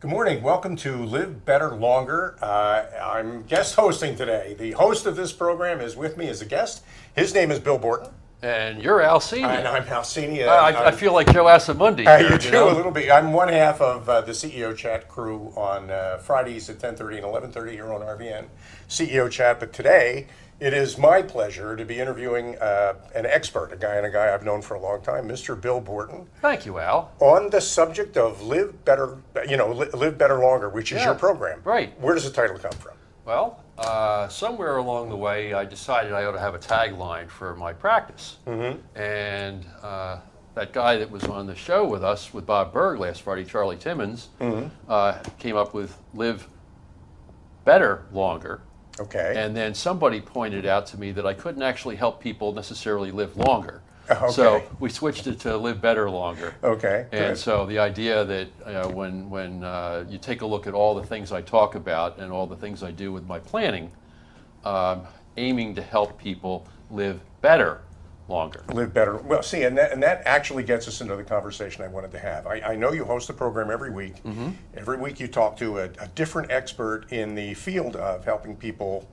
Good morning. Welcome to Live Better Longer. I'm guest hosting today. The host of this program is with me as a guest. His name is Bill Borton. And you're Al Cini. And I'm Al Cini. I feel like Joe Asamundi here. You do a little bit. I'm one half of the CEO Chat crew on Fridays at 10:30 and 11:30 here on RVN CEO Chat. But today, it is my pleasure to be interviewing an expert, a guy I've known for a long time, Mr. Bill Borton. Thank you, Al. On the subject of Live Better, Live Better Longer, which is your program. Right. Where does the title come from? Well, somewhere along the way, I decided I ought to have a tagline for my practice. And that guy that was on the show with us, with Bob Berg last Friday, Charlie Timmons, came up with Live Better Longer. Okay. And then somebody pointed out to me that I couldn't actually help people necessarily live longer. Okay. So we switched it to Live Better Longer. Okay. And Good. so the idea that when you take a look at all the things I talk about and all the things I do with my planning, aiming to help people live better longer. Live better. Well, see, and that actually gets us into the conversation I wanted to have. I know you host a program every week. Every week you talk to a different expert in the field of helping people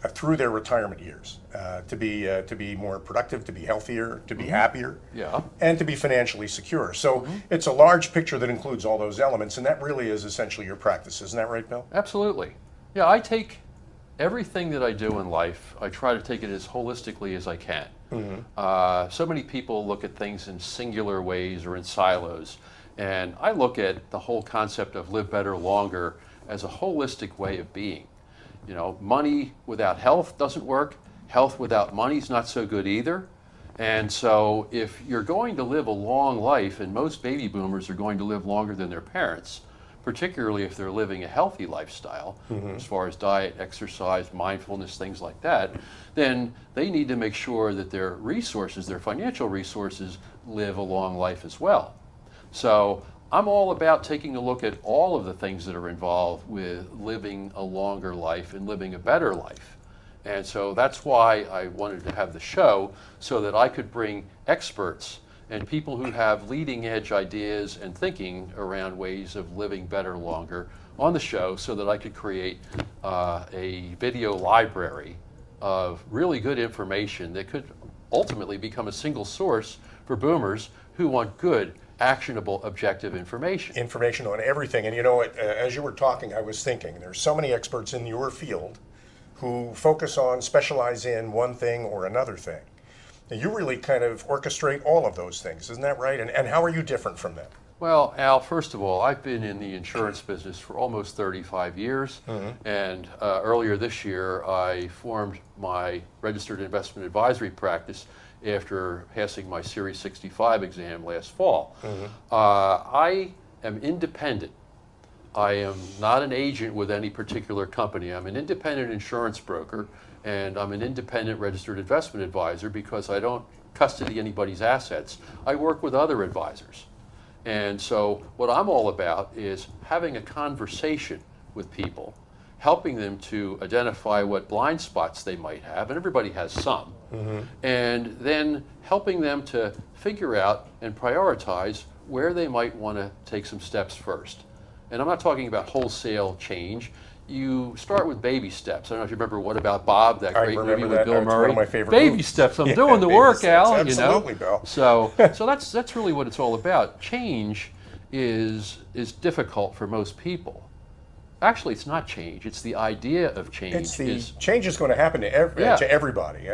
through their retirement years to be more productive, to be healthier, to be happier, and to be financially secure. So it's a large picture that includes all those elements, and that really is essentially your practice. Isn't that right, Bill? Absolutely. Yeah, I take everything that I do in life, I try to take it as holistically as I can. So many people look at things in singular ways or in silos, and I look at the whole concept of live better longer as a holistic way of being. You know, money without health doesn't work. Health without money is not so good either. And so if you're going to live a long life, and most baby boomers are going to live longer than their parents, particularly if they're living a healthy lifestyle, as far as diet, exercise, mindfulness, things like that, then they need to make sure that their resources, their financial resources, live a long life as well. So I'm all about taking a look at all of the things that are involved with living a longer life and living a better life. And so that's why I wanted to have the show, so that I could bring experts and people who have leading edge ideas and thinking around ways of living better longer on the show, so that I could create a video library of really good information that could ultimately become a single source for boomers who want good, actionable, objective information. Information on everything. And you know, as you were talking, I was thinking, there's so many experts in your field who specialize in one thing or another thing. Now, you really kind of orchestrate all of those things, isn't that right? And how are you different from them? Well, Al, first of all, I've been in the insurance business for almost 35 years, and earlier this year I formed my registered investment advisory practice after passing my Series 65 exam last fall. I am independent. I am not an agent with any particular company. I'm an independent insurance broker, and I'm an independent registered investment advisor because I don't custody anybody's assets. I work with other advisors. And so what I'm all about is having a conversation with people, helping them to identify what blind spots they might have, and everybody has some, and then helping them to figure out and prioritize where they might want to take some steps first. And I'm not talking about wholesale change. You start with baby steps. I don't know if you remember What About Bob, that great movie with Bill Murray. One of my favorite baby movies. steps. I'm doing the work, steps. Al. Absolutely, you know. Bill. So that's really what it's all about. Change is difficult for most people. Actually, it's not change. It's the idea of change. Change is going to happen to everybody.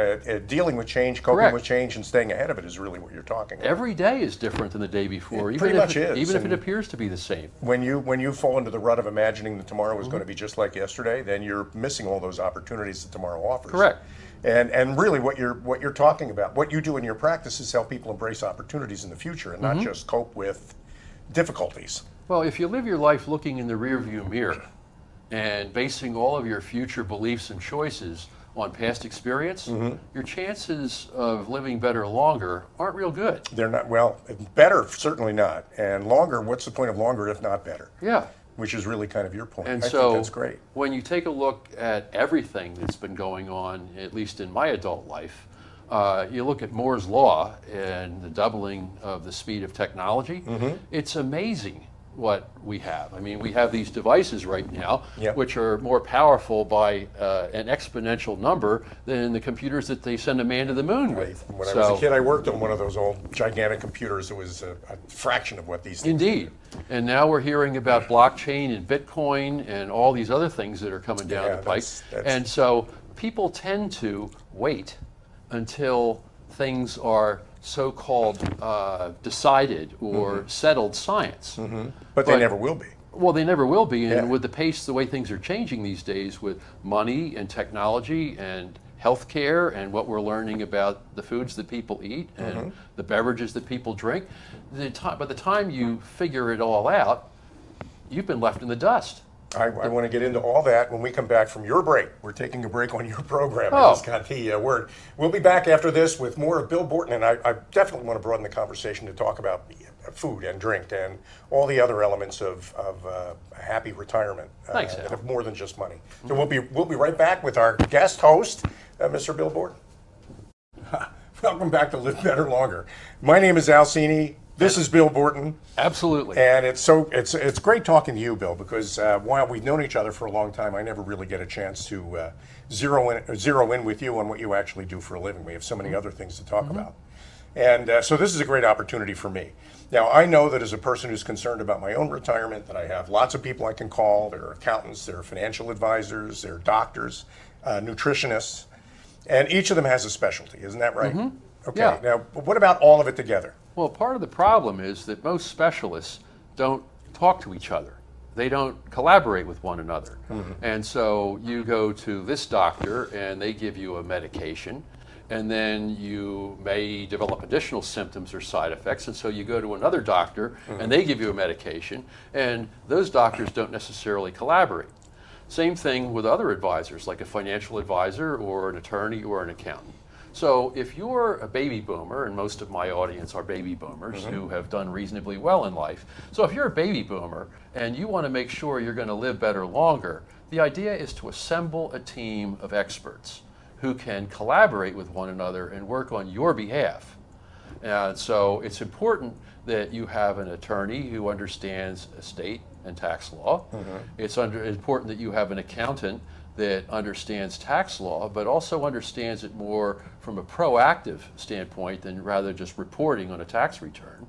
Dealing with change, coping with change, and staying ahead of it is really what you're talking about. Every day is different than the day before. It pretty much is. Even if it appears to be the same. When you fall into the rut of imagining that tomorrow is going to be just like yesterday, then you're missing all those opportunities that tomorrow offers. Correct. And really, what you're talking about, what you do in your practice, is help people embrace opportunities in the future and not just cope with difficulties. Well, if you live your life looking in the rearview mirror and basing all of your future beliefs and choices on past experience, your chances of living better longer aren't real good. They're not, well, better, certainly not. And longer, what's the point of longer if not better? Yeah. Which is really kind of your point. And I so think that's great. When you take a look at everything that's been going on, at least in my adult life, you look at Moore's Law and the doubling of the speed of technology, it's amazing what we have. I mean, we have these devices right now, Yep. which are more powerful by an exponential number than the computers that they send a man to the moon with. When I was a kid, I worked on one of those old gigantic computers. It was a fraction of what these things Indeed. And now we're hearing about blockchain and Bitcoin and all these other things that are coming down Yeah, the pike. And so people tend to wait until things are so-called decided or settled science. But they never will be. Well, they never will be, and Yeah. with the pace, the way things are changing these days with money and technology and healthcare and what we're learning about the foods that people eat and the beverages that people drink, by the time you figure it all out, you've been left in the dust. I want to get into all that when we come back from your break. We're taking a break on your program. I Oh. just got the word. We'll be back after this with more of Bill Borton, and I definitely want to broaden the conversation to talk about food and drink and all the other elements of a happy retirement Thanks, that Al. have more than just money. So we'll be right back with our guest host, Mr. Bill Borton. Welcome back to Live Better Longer. My name is Al Cini. This is Bill Borton. Absolutely. And it's great talking to you, Bill, because while we've known each other for a long time, I never really get a chance to zero in with you on what you actually do for a living. We have so many other things to talk about. And so this is a great opportunity for me. Now, I know that as a person who's concerned about my own retirement, that I have lots of people I can call. There are accountants, there are financial advisors, there are doctors, nutritionists, and each of them has a specialty. Isn't that right? Okay. Yeah. Now, what about all of it together? Well, part of the problem is that most specialists don't talk to each other. They don't collaborate with one another. And so you go to this doctor and they give you a medication, and then you may develop additional symptoms or side effects, and so you go to another doctor and they give you a medication, and those doctors don't necessarily collaborate. Same thing with other advisors, like a financial advisor or an attorney or an accountant. So if you're a baby boomer, and most of my audience are baby boomers who have done reasonably well in life, so if you're a baby boomer and you want to make sure you're going to live better longer, the idea is to assemble a team of experts who can collaborate with one another and work on your behalf. And so it's important that you have an attorney who understands estate and tax law. It's important that you have an accountant that understands tax law, but also understands it more from a proactive standpoint than rather just reporting on a tax return.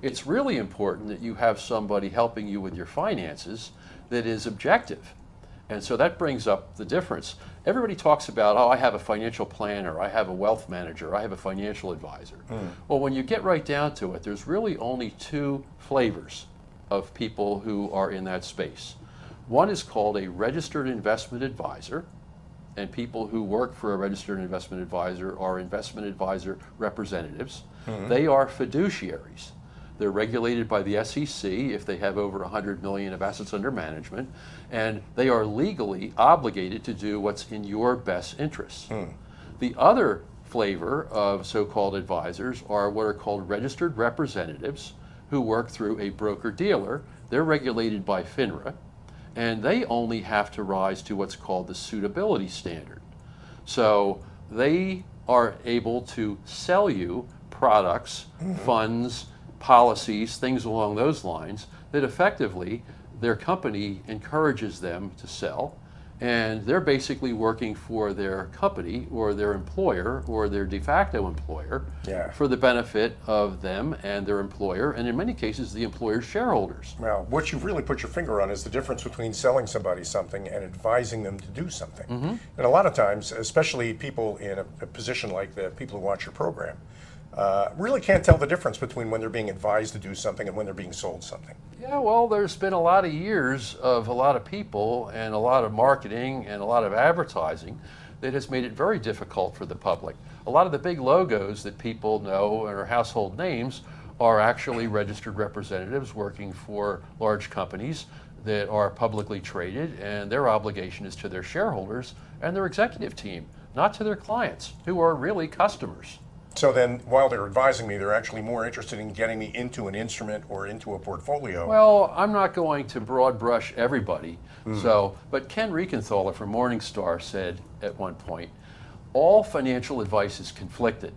It's really important that you have somebody helping you with your finances that is objective. And so that brings up the difference. Everybody talks about, oh, I have a financial planner, I have a wealth manager, I have a financial advisor. Well, when you get right down to it, there's really only two flavors of people who are in that space. One is called a registered investment advisor, and people who work for a registered investment advisor are investment advisor representatives. They are fiduciaries. They're regulated by the SEC if they have over 100 million of assets under management, and they are legally obligated to do what's in your best interests. The other flavor of so-called advisors are what are called registered representatives who work through a broker-dealer. They're regulated by FINRA, and they only have to rise to what's called the suitability standard. So they are able to sell you products, funds, policies, things along those lines that effectively their company encourages them to sell, and they're basically working for their company or their employer or their de facto employer for the benefit of them and their employer, and in many cases the employer's shareholders. Well, what you've really put your finger on is the difference between selling somebody something and advising them to do something. And a lot of times, especially people in a position like the people who watch your program, really can't tell the difference between when they're being advised to do something and when they're being sold something. Yeah, well, there's been a lot of years of a lot of people and a lot of marketing and a lot of advertising that has made it very difficult for the public. A lot of the big logos that people know and are household names are actually registered representatives working for large companies that are publicly traded, and their obligation is to their shareholders and their executive team, not to their clients, who are really customers. So then, while they're advising me, they're actually more interested in getting me into an instrument or into a portfolio. Well, I'm not going to broad brush everybody. But Ken Riekenthaler from Morningstar said at one point, all financial advice is conflicted.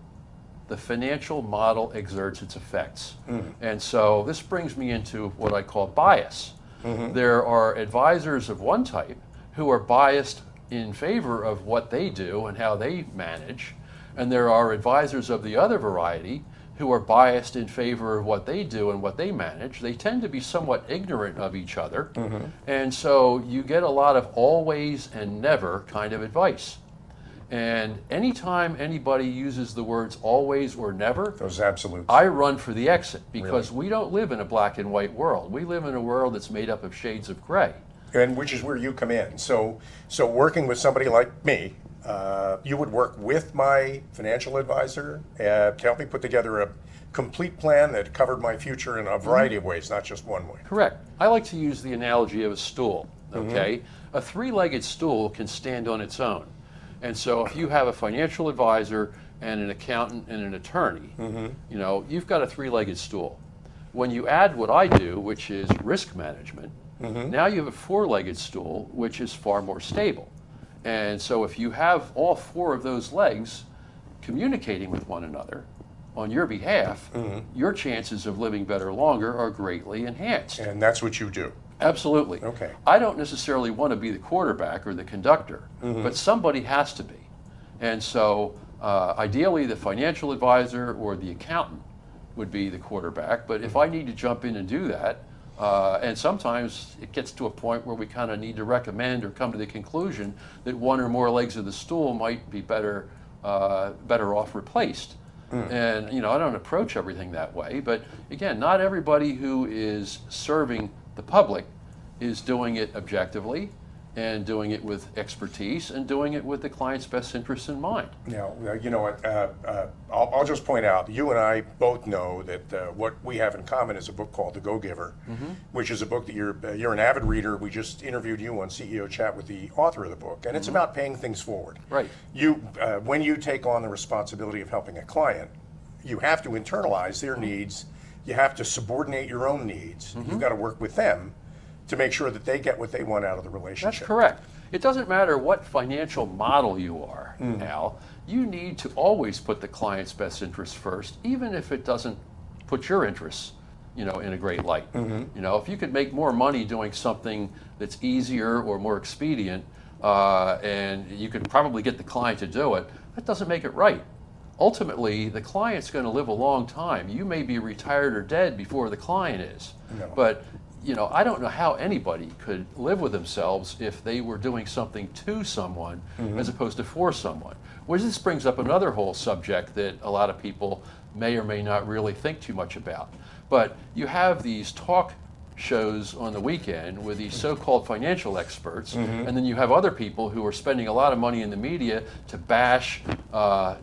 the financial model exerts its effects. And so this brings me into what I call bias. There are advisors of one type who are biased in favor of what they do and how they manage, and there are advisors of the other variety who are biased in favor of what they do and what they manage. They tend to be somewhat ignorant of each other, and so you get a lot of always and never kind of advice. And anytime anybody uses the words always or never, Those absolutes. I run for the exit, because we don't live in a black and white world. We live in a world that's made up of shades of gray. And which is where you come in. So working with somebody like me, you would work with my financial advisor to help me put together a complete plan that covered my future in a variety of ways, not just one way. Correct. I like to use the analogy of a stool, okay? A three-legged stool can stand on its own. And so if you have a financial advisor and an accountant and an attorney, you know, you've got a three-legged stool. When you add what I do, which is risk management, now you have a four-legged stool, which is far more stable. And so if you have all four of those legs communicating with one another on your behalf, your chances of living better longer are greatly enhanced. And that's what you do. Absolutely. Okay. I don't necessarily want to be the quarterback or the conductor, but somebody has to be. And so ideally the financial advisor or the accountant would be the quarterback, but if I need to jump in and do that, and sometimes it gets to a point where we kind of need to recommend or come to the conclusion that one or more legs of the stool might be better off replaced. And you know, I don't approach everything that way, but again, not everybody who is serving the public is doing it objectively and doing it with expertise and doing it with the client's best interests in mind. Now, you know what, I'll just point out, you and I both know that what we have in common is a book called The Go-Giver, which is a book that you're an avid reader. We just interviewed you on CEO Chat with the author of the book, and it's about paying things forward. Right. When you take on the responsibility of helping a client, you have to internalize their needs. You have to subordinate your own needs. You've got to work with them to make sure that they get what they want out of the relationship. That's correct. It doesn't matter what financial model you are, Al. You need to always put the client's best interests first, even if it doesn't put your interests, you know, in a great light. You know, if you could make more money doing something that's easier or more expedient, and you could probably get the client to do it, that doesn't make it right. Ultimately, the client's going to live a long time. You may be retired or dead before the client is. No. But you know, I don't know how anybody could live with themselves if they were doing something to someone as opposed to for someone. Which this brings up another whole subject that a lot of people may or may not really think too much about. But you have these talk shows on the weekend with these so-called financial experts, and then you have other people who are spending a lot of money in the media to bash,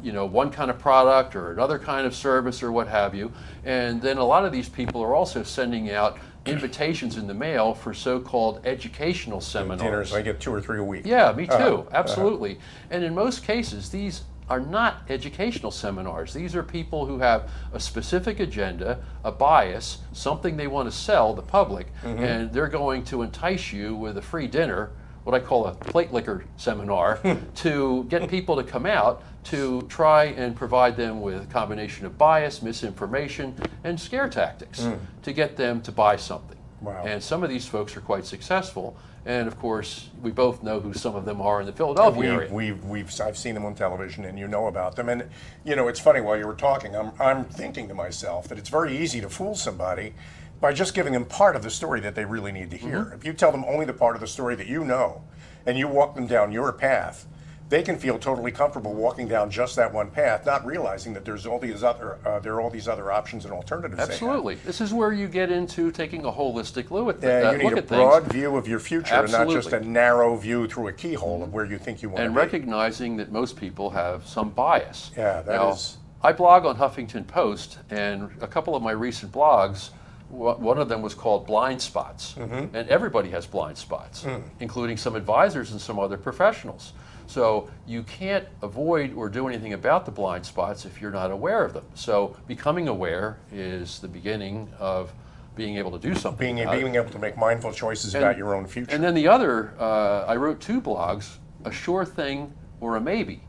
you know, one kind of product or another kind of service or what have you. And then a lot of these people are also sending out invitations in the mail for so-called educational seminars. Dinners, I get 2 or 3 a week. Yeah, me too, absolutely. And in most cases, these are not educational seminars. These are people who have a specific agenda, a bias, something they want to sell the public, and they're going to entice you with a free dinner, what I call a plate liquor seminar, to get people to come out to try and provide them with a combination of bias, misinformation, and scare tactics to get them to buy something. Wow. And some of these folks are quite successful. And of course, we both know who some of them are in the Philadelphia area. I've seen them on television, and you know about them. And you know, it's funny, while you were talking, I'm thinking to myself that it's very easy to fool somebody by just giving them part of the story that they really need to hear. If you tell them only the part of the story that you know, and you walk them down your path, they can feel totally comfortable walking down just that one path, not realizing that there's all these other there are all these other options and alternatives. Absolutely, this is where you get into taking a holistic look at you need a broad view of your future, Absolutely. and not just a narrow view through a keyhole of where you think you want to be. And recognizing that most people have some bias. Yeah, that is. I blog on Huffington Post, and a couple of my recent blogs, one of them was called Blind Spots, and everybody has blind spots, including some advisors and some other professionals. So you can't avoid or do anything about the blind spots if you're not aware of them. So becoming aware is the beginning of being able to do something. Being able to make mindful choices about your own future. And then the other, I wrote 2 blogs, a sure thing or a maybe.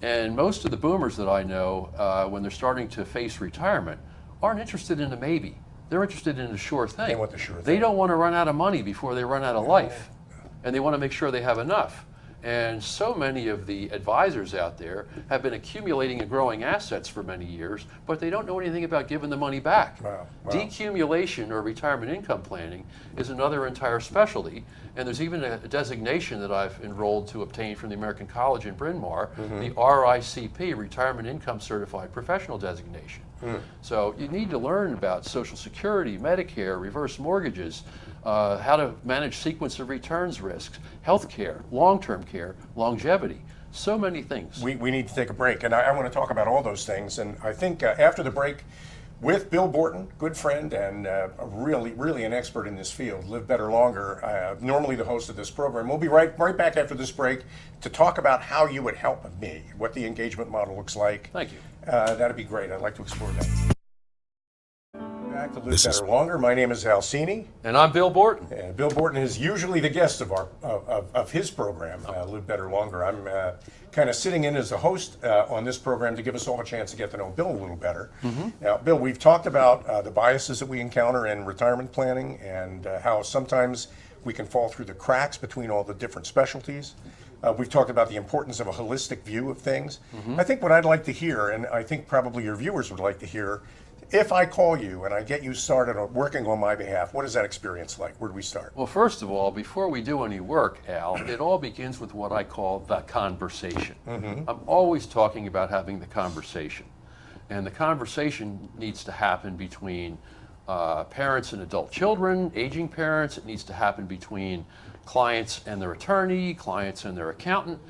And most of the boomers that I know, when they're starting to face retirement, aren't interested in a maybe. They're interested in a sure thing. They want the sure thing. They don't want to run out of money before they run out of life. And they want to make sure they have enough. And so many of the advisors out there have been accumulating and growing assets for many years, but they don't know anything about giving the money back. Wow. Decumulation or retirement income planning is another entire specialty, and there's even a designation that I've enrolled to obtain from the American College in Bryn Mawr, the RICP, Retirement Income Certified Professional Designation. So you need to learn about Social Security, Medicare, reverse mortgages, how to manage sequence of returns risks, health care, long-term care, longevity, so many things. We need to take a break, and I want to talk about all those things. And I think after the break, with Bill Borton, good friend and really an expert in this field, Live Better Longer, normally the host of this program. We'll be right back after this break to talk about how you would help me, what the engagement model looks like. Thank you. That'd be great. I'd like to explore that. Back to Live Better Longer. My name is Cini. And I'm Bill Borton. And Bill Borton is usually the guest of his program, Live Better Longer. I'm kind of sitting in as a host on this program to give us all a chance to get to know Bill a little better. Now, Bill, we've talked about the biases that we encounter in retirement planning and how sometimes we can fall through the cracks between all the different specialties. We've talked about the importance of a holistic view of things. I think what I'd like to hear, and I think probably your viewers would like to hear, if I call you and I get you started on working on my behalf, what is that experience like? Where do we start? Well, first of all, before we do any work, Al, it all begins with what I call the conversation. I'm always talking about having the conversation. And the conversation needs to happen between parents and adult children, aging parents. It needs to happen between clients and their attorney, clients and their accountant.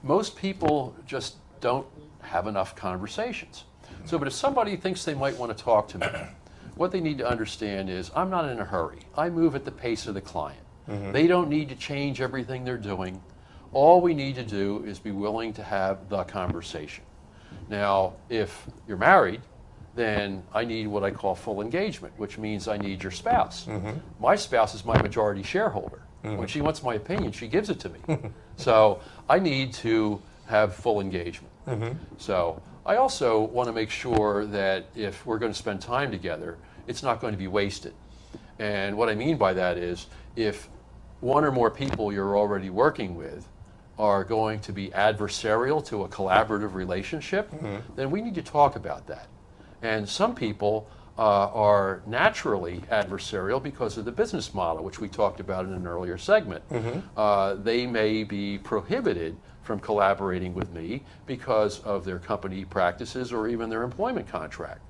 Most people just don't have enough conversations. So, but if somebody thinks they might want to talk to me, what they need to understand is I'm not in a hurry. I move at the pace of the client. They don't need to change everything they're doing. All we need to do is be willing to have the conversation. Now, if you're married, then I need what I call full engagement, which means I need your spouse. My spouse is my majority shareholder. When she wants my opinion, she gives it to me. So I need to have full engagement. So I also want to make sure that if we're going to spend time together, it's not going to be wasted. And what I mean by that is if one or more people you're already working with are going to be adversarial to a collaborative relationship, then we need to talk about that. And some people are naturally adversarial because of the business model, which we talked about in an earlier segment. They may be prohibited from collaborating with me because of their company practices or even their employment contract.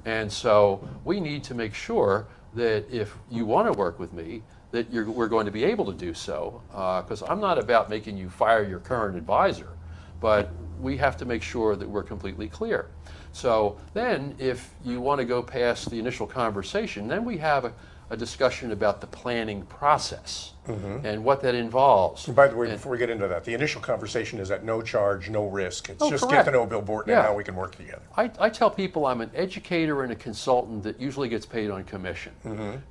And so we need to make sure that if you want to work with me, that we're going to be able to do so, because I'm not about making you fire your current advisor, but we have to make sure that we're completely clear. So then if you want to go past the initial conversation, then we have a discussion about the planning process and what that involves. And by the way, before we get into that, the initial conversation is at no charge, no risk. It's just correct. get to know Bill Borton and how we can work together. I tell people I'm an educator and a consultant that usually gets paid on commission.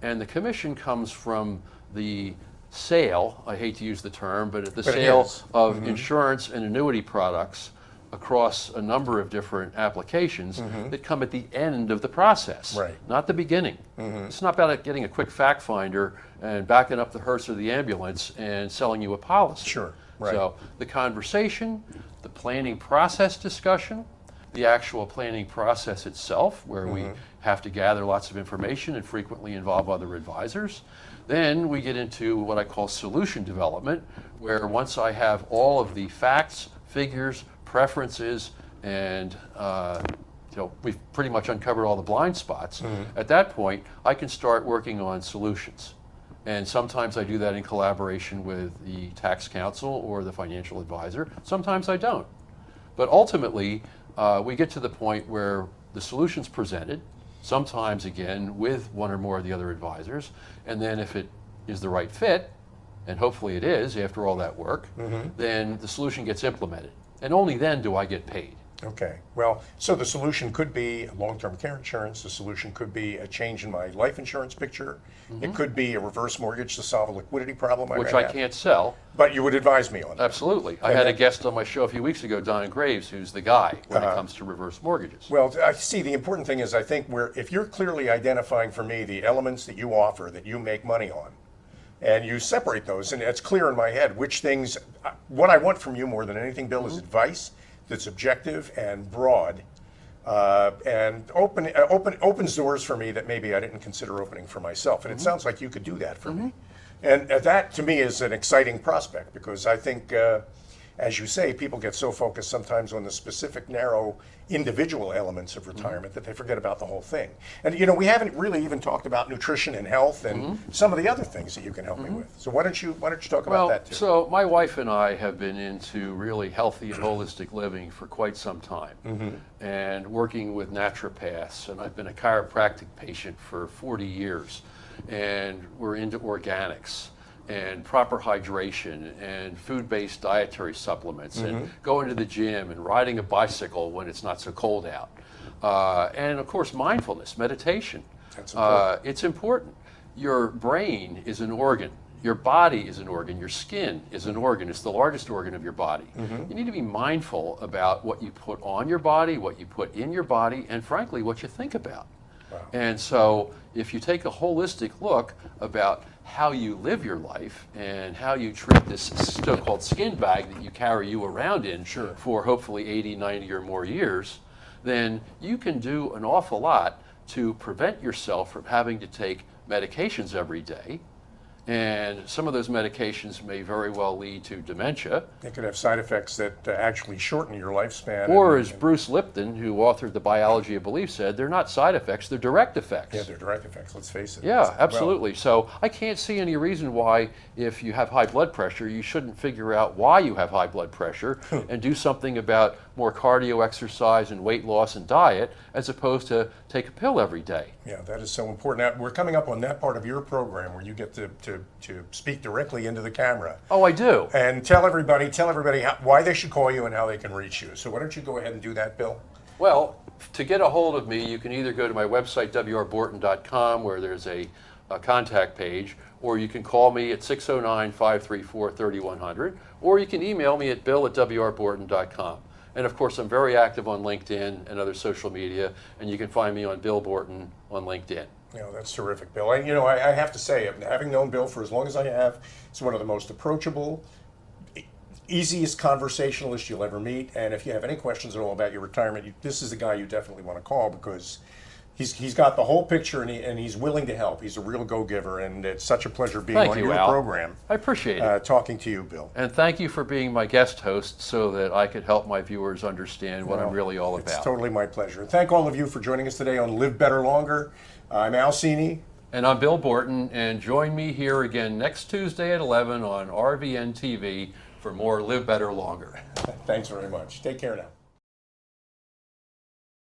And the commission comes from the sale, I hate to use the term, but the sale of insurance and annuity products across a number of different applications that come at the end of the process, not the beginning. It's not about getting a quick fact finder and backing up the hearse or the ambulance and selling you a policy. So the conversation, the planning process discussion, the actual planning process itself, where we have to gather lots of information and frequently involve other advisors. Then we get into what I call solution development, where once I have all of the facts, figures, preferences, and we've pretty much uncovered all the blind spots. At that point, I can start working on solutions. And sometimes I do that in collaboration with the tax counsel or the financial advisor. Sometimes I don't. But ultimately, we get to the point where the solution's presented, sometimes again with one or more of the other advisors, and then if it is the right fit, and hopefully it is after all that work, then the solution gets implemented. And only then do I get paid. Okay. Well, so the solution could be long-term care insurance. The solution could be a change in my life insurance picture. It could be a reverse mortgage to solve a liquidity problem I Which may I have. can't sell. But you would advise me on that. Absolutely. I And had a that- guest on my show a few weeks ago, Don Graves, who's the guy when it comes to reverse mortgages. Well, I see. The important thing is, I think, if you're clearly identifying for me the elements that you offer that you make money on, and you separate those, and it's clear in my head which things. What I want from you more than anything, Bill, is advice that's objective and broad, and opens doors for me that maybe I didn't consider opening for myself. And it sounds like you could do that for me. And that, to me, is an exciting prospect, because I think, as you say, people get so focused sometimes on the specific, narrow, individual elements of retirement that they forget about the whole thing. And, you know, we haven't really even talked about nutrition and health and some of the other things that you can help me with. So why don't you talk about that too? So my wife and I have been into really healthy and holistic living for quite some time, and working with naturopaths, and I've been a chiropractic patient for 40 years, and we're into organics and proper hydration and food-based dietary supplements and going to the gym and riding a bicycle when it's not so cold out. And of course, mindfulness, meditation. That's important. It's important. Your brain is an organ. Your body is an organ. Your skin is an organ. It's the largest organ of your body. You need to be mindful about what you put on your body, what you put in your body, and frankly, what you think about. And so if you take a holistic look about how you live your life and how you treat this so-called skin bag that you carry you around in for hopefully 80, 90 or more years, then you can do an awful lot to prevent yourself from having to take medications every day. And some of those medications may very well lead to dementia. They could have side effects that actually shorten your lifespan. Or as Bruce Lipton, who authored The Biology of Belief, said, they're not side effects, they're direct effects. Yeah, they're direct effects, let's face it. Yeah, absolutely. So I can't see any reason why, if you have high blood pressure, you shouldn't figure out why you have high blood pressure and do something about more cardio exercise and weight loss and diet, as opposed to take a pill every day. Yeah, that is so important. Now, we're coming up on that part of your program where you get to speak directly into the camera. Oh, I do. And tell everybody why they should call you and how they can reach you. So why don't you go ahead and do that, Bill? Well, to get a hold of me, you can either go to my website, wrborton.com, where there's a contact page, or you can call me at 609-534-3100, or you can email me at bill@wrborton.com. And of course, I'm very active on LinkedIn and other social media, and you can find me on Bill Borton on LinkedIn. You know, that's terrific, Bill. And, you know, I have to say, having known Bill for as long as I have, he's one of the most approachable, easiest conversationalist you'll ever meet. And if you have any questions at all about your retirement, this is the guy you definitely want to call, because he's got the whole picture, and he's willing to help. He's a real go-giver, and it's such a pleasure being on your program. I appreciate it. Talking to you, Bill. And thank you for being my guest host so that I could help my viewers understand what I'm really all about. It's totally my pleasure. And thank all of you for joining us today on Live Better Longer. I'm Al Cini. And I'm Bill Borton, and join me here again next Tuesday at 11 on RVN TV for more Live Better Longer. Thanks very much. Take care now.